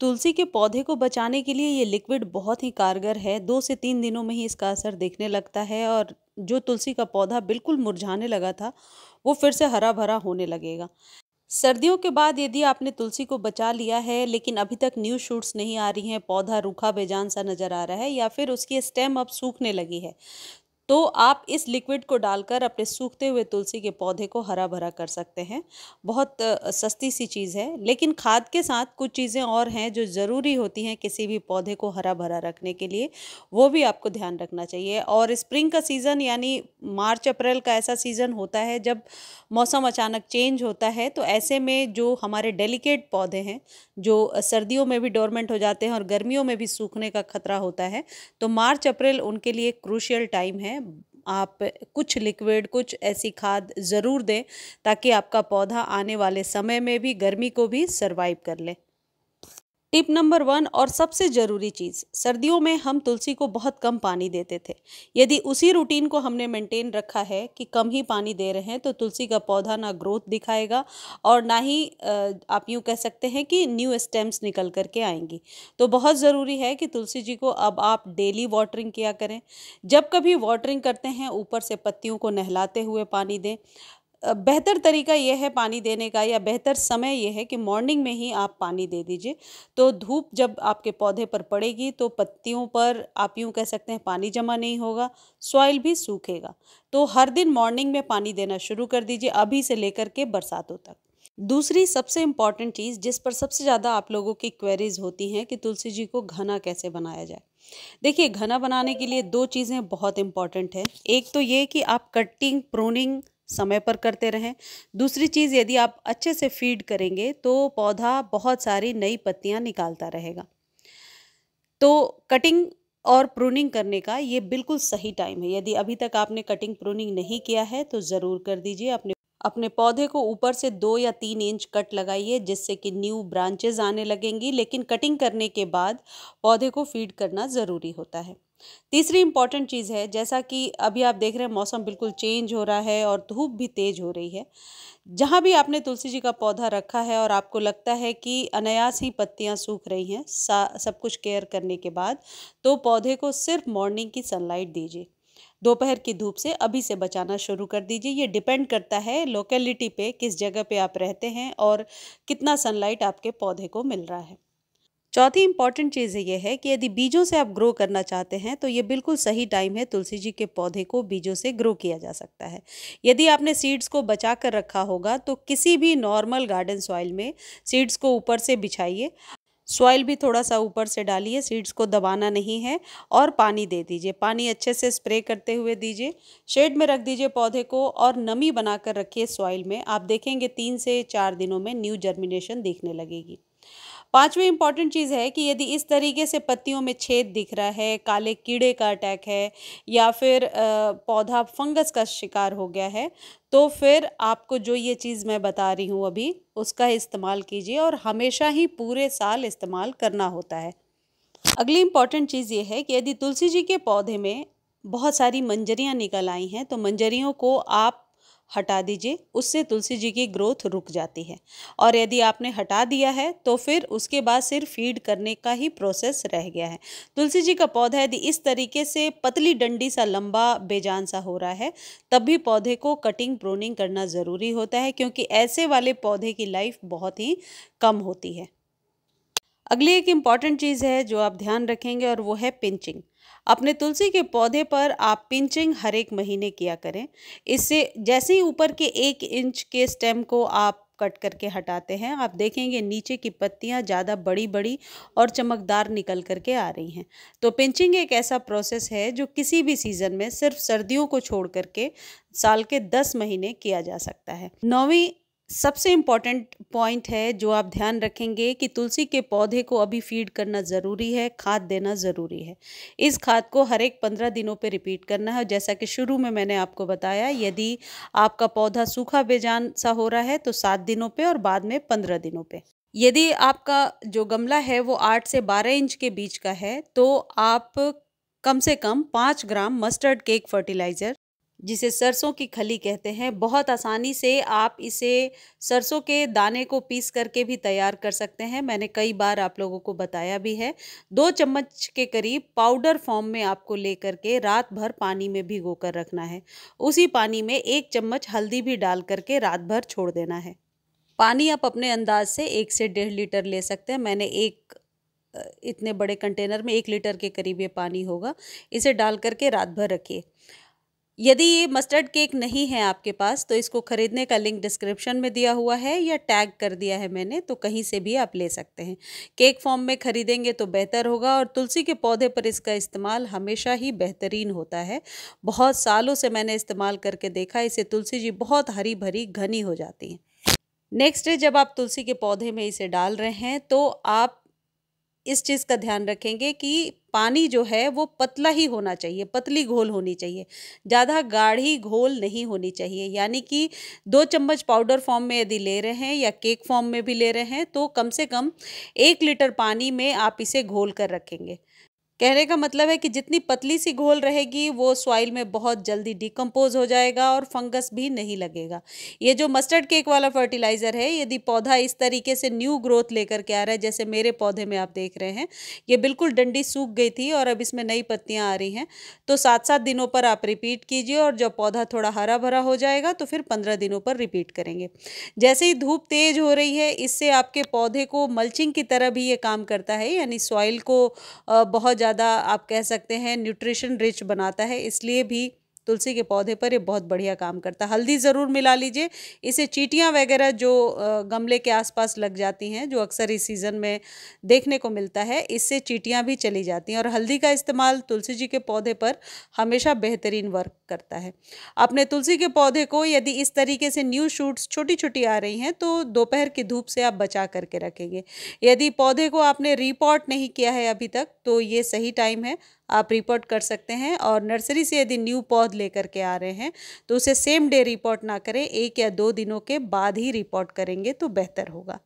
तुलसी के पौधे को बचाने के लिए ये लिक्विड बहुत ही कारगर है। 2 से 3 दिनों में ही इसका असर दिखने लगता है और जो तुलसी का पौधा बिल्कुल मुरझाने लगा था, वो फिर से हरा-भरा होने लगेगा। सर्दियों के बाद यदि आपने तुलसी को बचा लिया है, लेकिन अभी तक न्यू शूट्स नहीं आ रही हैं, पौधा रूखा बेजान सा नज़र आ रहा है या फिर उसकी स्टेम अब सूखने लगी है, तो आप इस लिक्विड को डालकर अपने सूखते हुए तुलसी के पौधे को हरा भरा कर सकते हैं। बहुत सस्ती सी चीज़ है, लेकिन खाद के साथ कुछ चीज़ें और हैं जो ज़रूरी होती हैं किसी भी पौधे को हरा भरा रखने के लिए, वो भी आपको ध्यान रखना चाहिए। और स्प्रिंग का सीज़न यानी मार्च अप्रैल का ऐसा सीज़न होता है जब मौसम अचानक चेंज होता है, तो ऐसे में जो हमारे डेलिकेट पौधे हैं, जो सर्दियों में भी डोरमेंट हो जाते हैं और गर्मियों में भी सूखने का खतरा होता है, तो मार्च अप्रैल उनके लिए क्रूशियल टाइम है। आप कुछ लिक्विड, कुछ ऐसी खाद ज़रूर दें ताकि आपका पौधा आने वाले समय में भी गर्मी को भी सर्वाइव कर ले। टिप नंबर 1 और सबसे ज़रूरी चीज़, सर्दियों में हम तुलसी को बहुत कम पानी देते थे। यदि उसी रूटीन को हमने मेंटेन रखा है कि कम ही पानी दे रहे हैं, तो तुलसी का पौधा ना ग्रोथ दिखाएगा और ना ही आप यूँ कह सकते हैं कि न्यू स्टेम्स निकल कर के आएंगी। तो बहुत ज़रूरी है कि तुलसी जी को अब आप डेली वाटरिंग किया करें। जब कभी वाटरिंग करते हैं, ऊपर से पत्तियों को नहलाते हुए पानी दें। बेहतर तरीका ये है पानी देने का, या बेहतर समय ये है कि मॉर्निंग में ही आप पानी दे दीजिए। तो धूप जब आपके पौधे पर पड़ेगी तो पत्तियों पर आप यूँ कह सकते हैं पानी जमा नहीं होगा, सॉइल भी सूखेगा। तो हर दिन मॉर्निंग में पानी देना शुरू कर दीजिए, अभी से लेकर के बरसातों तक। दूसरी सबसे इम्पॉर्टेंट चीज़ जिस पर सबसे ज़्यादा आप लोगों की क्वेरीज होती हैं कि तुलसी जी को घना कैसे बनाया जाए। देखिए, घना बनाने के लिए 2 चीज़ें बहुत इम्पॉर्टेंट हैं। एक तो ये कि आप कटिंग, प्रूनिंग समय पर करते रहें। दूसरी चीज़, यदि आप अच्छे से फीड करेंगे तो पौधा बहुत सारी नई पत्तियाँ निकालता रहेगा। तो कटिंग और प्रूनिंग करने का ये बिल्कुल सही टाइम है। यदि अभी तक आपने कटिंग प्रूनिंग नहीं किया है तो ज़रूर कर दीजिए। अपने अपने पौधे को ऊपर से 2 या 3 इंच कट लगाइए, जिससे कि न्यू ब्रांचेज आने लगेंगी, लेकिन कटिंग करने के बाद पौधे को फीड करना ज़रूरी होता है। तीसरी इम्पॉर्टेंट चीज़ है, जैसा कि अभी आप देख रहे हैं मौसम बिल्कुल चेंज हो रहा है और धूप भी तेज़ हो रही है। जहाँ भी आपने तुलसी जी का पौधा रखा है और आपको लगता है कि अनायास ही पत्तियाँ सूख रही हैं सब कुछ केयर करने के बाद, तो पौधे को सिर्फ मॉर्निंग की सनलाइट दीजिए। दोपहर की धूप से अभी से बचाना शुरू कर दीजिए। ये डिपेंड करता है लोकेलिटी पे, किस जगह पे आप रहते हैं और कितना सनलाइट आपके पौधे को मिल रहा है। चौथी इंपॉर्टेंट चीज़ ये है कि यदि बीजों से आप ग्रो करना चाहते हैं तो ये बिल्कुल सही टाइम है, तुलसी जी के पौधे को बीजों से ग्रो किया जा सकता है। यदि आपने सीड्स को बचा कर रखा होगा तो किसी भी नॉर्मल गार्डन सॉइल में सीड्स को ऊपर से बिछाइए, सॉइल भी थोड़ा सा ऊपर से डालिए, सीड्स को दबाना नहीं है, और पानी दे दीजिए। पानी अच्छे से स्प्रे करते हुए दीजिए। शेड में रख दीजिए पौधे को और नमी बनाकर रखिए सॉइल में। आप देखेंगे 3 से 4 दिनों में न्यू जर्मिनेशन दिखने लगेगी। पांचवी इंपॉर्टेंट चीज़ है कि यदि इस तरीके से पत्तियों में छेद दिख रहा है, काले कीड़े का अटैक है या फिर पौधा फंगस का शिकार हो गया है, तो फिर आपको जो ये चीज़ मैं बता रही हूँ अभी, उसका इस्तेमाल कीजिए और हमेशा ही पूरे साल इस्तेमाल करना होता है। अगली इम्पॉर्टेंट चीज़ ये है कि यदि तुलसी जी के पौधे में बहुत सारी मंजरियाँ निकल आई हैं, तो मंजरियों को आप हटा दीजिए, उससे तुलसी जी की ग्रोथ रुक जाती है। और यदि आपने हटा दिया है तो फिर उसके बाद सिर्फ फीड करने का ही प्रोसेस रह गया है। तुलसी जी का पौधा यदि इस तरीके से पतली डंडी सा लंबा बेजान सा हो रहा है, तब भी पौधे को कटिंग प्रूनिंग करना ज़रूरी होता है, क्योंकि ऐसे वाले पौधे की लाइफ बहुत ही कम होती है। अगली एक इम्पॉर्टेंट चीज़ है जो आप ध्यान रखेंगे, और वो है पिंचिंग। अपने तुलसी के पौधे पर आप पिंचिंग हर एक महीने किया करें। इससे जैसे ही ऊपर के 1 इंच के स्टेम को आप कट करके हटाते हैं, आप देखेंगे नीचे की पत्तियां ज़्यादा बड़ी बड़ी और चमकदार निकल करके आ रही हैं। तो पिंचिंग एक ऐसा प्रोसेस है जो किसी भी सीज़न में, सिर्फ सर्दियों को छोड़ करके साल के 10 महीने किया जा सकता है। 9वीं सबसे इम्पॉर्टेंट पॉइंट है जो आप ध्यान रखेंगे कि तुलसी के पौधे को अभी फीड करना ज़रूरी है, खाद देना ज़रूरी है। इस खाद को हर एक 15 दिनों पे रिपीट करना है। जैसा कि शुरू में मैंने आपको बताया, यदि आपका पौधा सूखा बेजान सा हो रहा है तो 7 दिनों पे और बाद में 15 दिनों पे। यदि आपका जो गमला है वो 8 से 12 इंच के बीच का है, तो आप कम से कम 5 ग्राम मस्टर्ड केक फर्टिलाइज़र जिसे सरसों की खली कहते हैं। बहुत आसानी से आप इसे सरसों के दाने को पीस करके भी तैयार कर सकते हैं, मैंने कई बार आप लोगों को बताया भी है। 2 चम्मच के करीब पाउडर फॉर्म में आपको लेकर के रात भर पानी में भिगो कर रखना है। उसी पानी में 1 चम्मच हल्दी भी डाल करके रात भर छोड़ देना है। पानी आप अपने अंदाज से 1 से 1.5 लीटर ले सकते हैं। मैंने इतने बड़े कंटेनर में 1 लीटर के करीब ये पानी होगा। इसे डाल करके रात भर रखिए। यदि ये मस्टर्ड केक नहीं है आपके पास तो इसको खरीदने का लिंक डिस्क्रिप्शन में दिया हुआ है या टैग कर दिया है मैंने, तो कहीं से भी आप ले सकते हैं। केक फॉर्म में खरीदेंगे तो बेहतर होगा और तुलसी के पौधे पर इसका इस्तेमाल हमेशा ही बेहतरीन होता है। बहुत सालों से मैंने इस्तेमाल करके देखा, इससे तुलसी जी बहुत हरी भरी घनी हो जाती हैं। नेक्स्ट डे जब आप तुलसी के पौधे में इसे डाल रहे हैं तो आप इस चीज़ का ध्यान रखेंगे कि पानी जो है वो पतला ही होना चाहिए, पतली घोल होनी चाहिए, ज़्यादा गाढ़ी घोल नहीं होनी चाहिए। यानी कि 2 चम्मच पाउडर फॉर्म में यदि ले रहे हैं या केक फॉर्म में भी ले रहे हैं तो कम से कम 1 लीटर पानी में आप इसे घोल कर रखेंगे। कहने का मतलब है कि जितनी पतली सी घोल रहेगी वो सॉइल में बहुत जल्दी डिकम्पोज हो जाएगा और फंगस भी नहीं लगेगा। ये जो मस्टर्ड केक वाला फर्टिलाइज़र है, यदि पौधा इस तरीके से न्यू ग्रोथ लेकर के आ रहा है, जैसे मेरे पौधे में आप देख रहे हैं, ये बिल्कुल डंडी सूख गई थी और अब इसमें नई पत्तियां आ रही हैं, तो 7-7 दिनों पर आप रिपीट कीजिए और जब पौधा थोड़ा हरा भरा हो जाएगा तो फिर 15 दिनों पर रिपीट करेंगे। जैसे ही धूप तेज हो रही है, इससे आपके पौधे को मल्चिंग की तरह भी ये काम करता है, यानी सॉइल को बहुत ज़्यादा आप कह सकते हैं न्यूट्रिशन रिच बनाता है, इसलिए भी तुलसी के पौधे पर ये बहुत बढ़िया काम करता है। हल्दी ज़रूर मिला लीजिए, इससे चींटियाँ वगैरह जो गमले के आसपास लग जाती हैं, जो अक्सर इस सीज़न में देखने को मिलता है, इससे चींटियाँ भी चली जाती हैं और हल्दी का इस्तेमाल तुलसी जी के पौधे पर हमेशा बेहतरीन वर्क करता है। अपने तुलसी के पौधे को यदि इस तरीके से न्यू शूट्स छोटी-छोटी आ रही हैं तो दोपहर की धूप से आप बचा करके रखेंगे। यदि पौधे को आपने रीपॉट नहीं किया है अभी तक तो ये सही टाइम है, आप रिपोर्ट कर सकते हैं। और नर्सरी से यदि न्यू पौध लेकर के आ रहे हैं तो उसे सेम डे रिपोर्ट ना करें, 1 या 2 दिनों के बाद ही रिपोर्ट करेंगे तो बेहतर होगा।